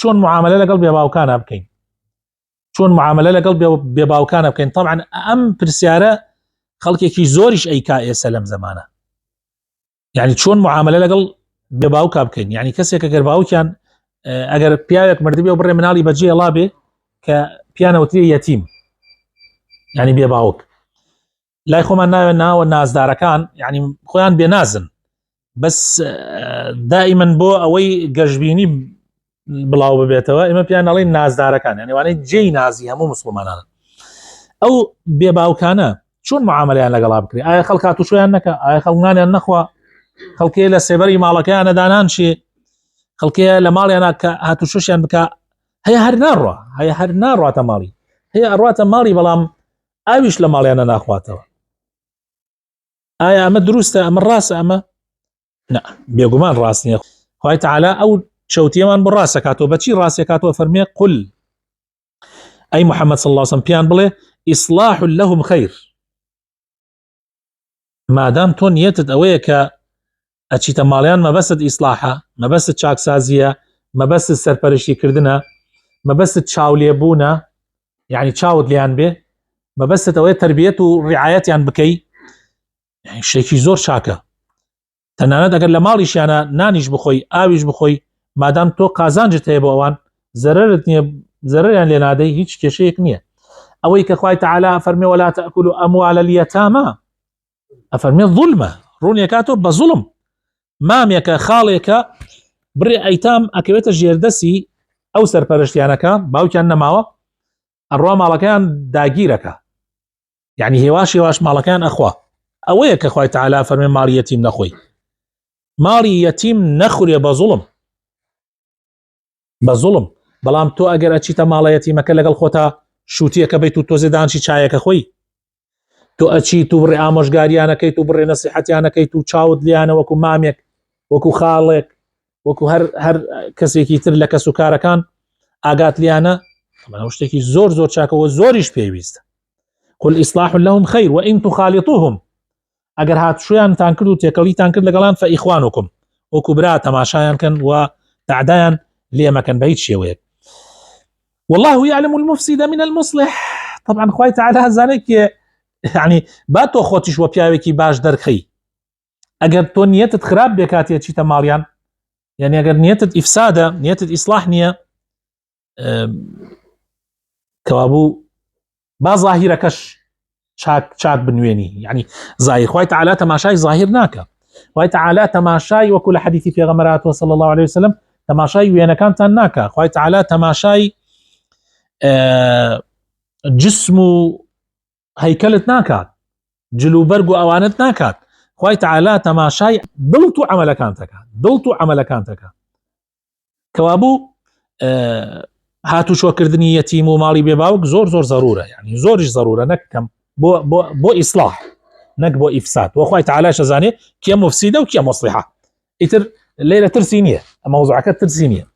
چۆن معاملە لەگەڵ بێباوکانە بکەین، چۆن معاملە لەگەڵ بێباوکانە بکەین. طبعا ئەم پرسیارە خەڵکێکی زۆریش ئەیکا ئێستا لەم زمانە، یعنی چۆن معاملە لەگەڵ بێباوکا بکەین. یعنی کەسێک ئەگەر باوکیان ئەگەر پیاوێک مردبێ و بڕێ مناڵی بەجێ هێڵا بێ کە پیانەوتری یەتیم، یعنی بێباوک، لای خۆمان ناوە نازدارەکان، یعنی خۆیان بێنازن، بەس دائیمەن بۆ ئەوەی گەشتبینی بڵاو ببێتەوە ئێمە پیان نەڵێن نازدارەکان، یعنی وانەی جێی نازی هەموو مسلمانانە. ئەو بێباوکانە چۆن معاملەیان لەگەڵا بکرێ؟ ئایا خەڵک هاتوچۆیان نەکە؟ ئایا خەڵکانیان نەخوا؟ خەڵکەیە لە سێبەری ماڵەکەیانە دانان شێ؟ خەڵکەیە لە ماڵیانە کە هاتوچۆشیان بکە؟ هەیە هەر ناڕوا، هەیە هەر ناڕاتە ماڵی، هەیە ئەڕاتە ماڵی بەڵام ئاویش لە ماڵیانە ناخواتەوە. ئایا ئەمە دروستە؟ ئەمە ڕاستە؟ ئەمە نە، بێگومان ڕاست نییە. خوای تەعالا ئەو چەوتیەمان بۆ ڕاستە کاتەوە. بەچی ڕاستە کاتەوە؟ فەرمێ قل ئەی محەممەد صلی الله علیه وسلم پیان بڵێ ئیصلاح لهم خیر، مادام تۆ نیەتت ئەوەیە کە ئەچیتە ماڵیان مەبەستت ئیصلاحە، مەبەستت چاکسازیە، مەبەستت سەرپەرشتیکردنە، مەبەستت چاولێبوونە، یعنی چاوت لیان بێ، مەبەستت ئەوەیە تەربیەت و ڕعایەتیان بکەی، یعنی شتێکی زۆر چاکە. تەنانەت ئەگەر لە ماڵیشیانە نانیش بخۆی، ئاویش بخۆی، مادام تۆ قازانجت هەیە بۆ ئەوان، زەرەرت نییە، زەرەریان لێ نادەی، هیچ کێشەیەک نییە. ئەوەی کە خوای تەعالا فەرمێ وەلا تەئکولوا ئەموال اليەتامە، ئەفەرمێ ظولمە، ڕوونیەکاتۆ بە زوڵم. مامێکە خاڵێکە بڕێ ئەیتام ئەکەوێتە ژێردەسی ئەو سەرپەرشتیانەکە، باوکیان نەماوە، ئەڕوا ماڵەکەیان داگیرەکە، یعنی هێواش هێواش ماڵەکەیان ئەخوا. ئەوەیە کە خوای تەعالا فەرمێ ماڵی یەتیم نەخۆی، ماڵی یەتیم نەخورێ بە زوڵم، بە زوڵم. بەڵام تۆ ئەگەر ئەچیتە ماڵە یەتیمەکە لەگەڵ خۆتا شووتیەکە بیت و تۆزێ دانشی چایەکە خۆی، تۆ ئەچیت و بڕێ ئامۆژگاریانەکەیت و بڕێ نەسیحەتیانەکەیت و چاوت لیانە وەکو مامێک، وەکو خاڵێک، وەکو هەر کەسێکی تر لە کەس و کارەکان ئاگات لیانە، ئەمە شتێکی زۆر زۆر چاکەوە، زۆریش پێویستە. قل ئیصلاح لهم خیر وئین تخالیطوهم، ئەگەر هاتوچۆیانتان کرد و تێکەڵیتان کرد لەگەڵان فەئیخوانکم، وەکو برا تەماشایان کەن و تعدایان لێ مەکەن بە هیچ شێوەیەک. والله يعلم المفسد من المصلح. طبعا خوای تەعالا زانێت کە یعنی با تۆ خۆتیش وە پیاوێکی باش دەرخەی، ئەگەر تۆ نیەتت خراپ بێ کاتێ چیتە ماڵیان، یعنی ئەگەر نیەتت ئیفسادە، نیەتت ئیصلاح نییە، کەوابوو با زاهیرەکەش چاک بنوێنی. یعنی زاهیر خوای تەعالا تەماشای زاهیر ناکە، خوای تەعالا تەماشای وەکو لە حەدیثی پێغەمبەر صلی الله عليه وسلم تەماشای وێنەکانتان ناکە، خوای تەعالا تەماشای جسم و هەیکەلت ناکات، جلوبەرگ و ئەوانت ناکات، خوای تەعالا تەماشای دڵت و عەمەلەکانتەکە، دڵت و عەمەلەکانتەکە. کەوابوو هاتوچۆکردنی یەتیم و ماڵی بێباوک زۆر زۆر ضرورە، یعنی زۆریش ضرورە، نەکەم بۆ ئیصلاح نەک بۆ ئیفساد. و خوای تەعالاش ئەزانێ کێ مفسیدە و کێ مصلحە. ئیتر لێرە ترسی نییە، ئەمە مەوزوعەکە ترسی نییە.